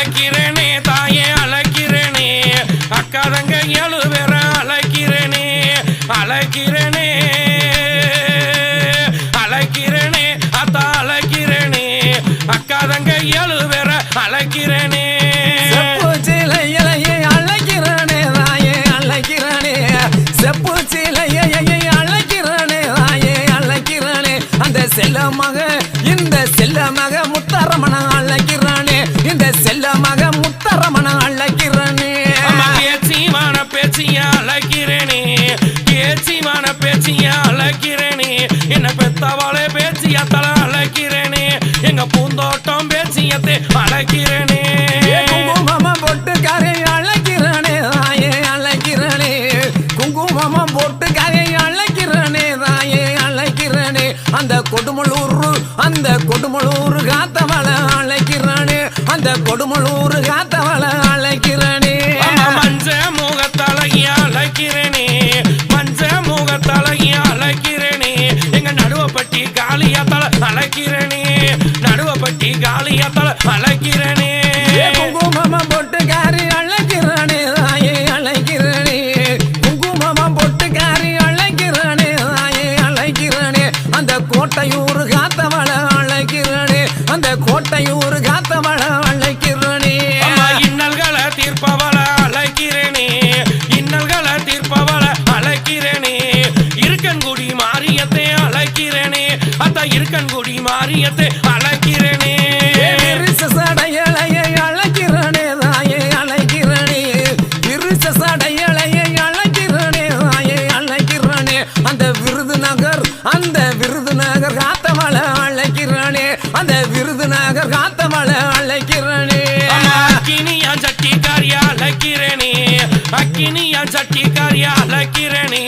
அழைக்கிறேனே தாயே அழைக்கிறேனே அக்கா தங்க 7 பேரை அழைக்கிறேனே அழைக்கிறேனே அழைக்கிறேனே அத்தா அழைக்கிறேனே அக்கா தங்க 7 பேரை அழைக்கிறேனே செல்ல மக இந்த செல்ல மக முத்தரமண அழைக்கிறானே இந்த செல்ல மக முத்தரமண அழைக்கிறானே பேச்சிமான பேச்சிய அழைக்கிறேனே பேச்சிமான பேச்சிய அழைக்கிறேனே என்ன பெத்தவாளே பேச்சியத்தல அழைக்கிறேனே எங்க பூந்தோட்டம் பேச்சியத்தை அழைக்கிறேனே குங்குமமா பொட்டுக்காரை அழைக்கிறானே தாயே அழைக்கிறானே குங்குமமா பொட்டுக்காரை அழைக்கிறானே தாயே அழைக்கிறானே அந்த கொடுமலூர் காத்தவள அழைக்கிறானே அந்த கொடுமலூர் காத்தவள அழைக்கிறானே மஞ்ச முகத்தழகிய அழைக்கிறேனே மஞ்ச முகத்தழகிய அழைக்கிறேனே எங்க நடுவப்பட்டி காளியத்தல அழைக்கிறேனே நடுவப்பட்டி காளியத்தல அழைக்கிறேனே குங்குமமா பொட்டுக்காரி அழைக்கிறானே தாயே அழைக்கிறானே குங்குமமா பொட்டுக்காரி அழைக்கிறானே தாயே அழைக்கிறானே அந்த கோட்டையூர் காத்தவள அழைக்கிறானே அந்த கோட்டையூர் காத்தவள அழைக்கிறானே இன்னல்களை தீர்ப்பவள அழைக்கிறேனே இன்னல்களை தீர்ப்பவள அழைக்கிறேனே இருக்கன்குடி மாரியத்தை அழைக்கிறேனே அத்த இருக்கன்குடி மாரியத்தை அழைக்கிறேனே சடையலையை அழைக்கிறனே தாயே அழைக்கிறனே இருச சடையலையை அழைக்கிறனே தாயே அழைக்கிறனே அந்த விருதுநகர் காத்தவள அழைக்கிறனே அந்த விருதுநகர் காத்தவள அழைக்கிறனே அக்கினியா சட்டிக்காரியா அழைக்கிறேனே அக்கினியா சட்டிக்காரியா அழைக்கிறேனே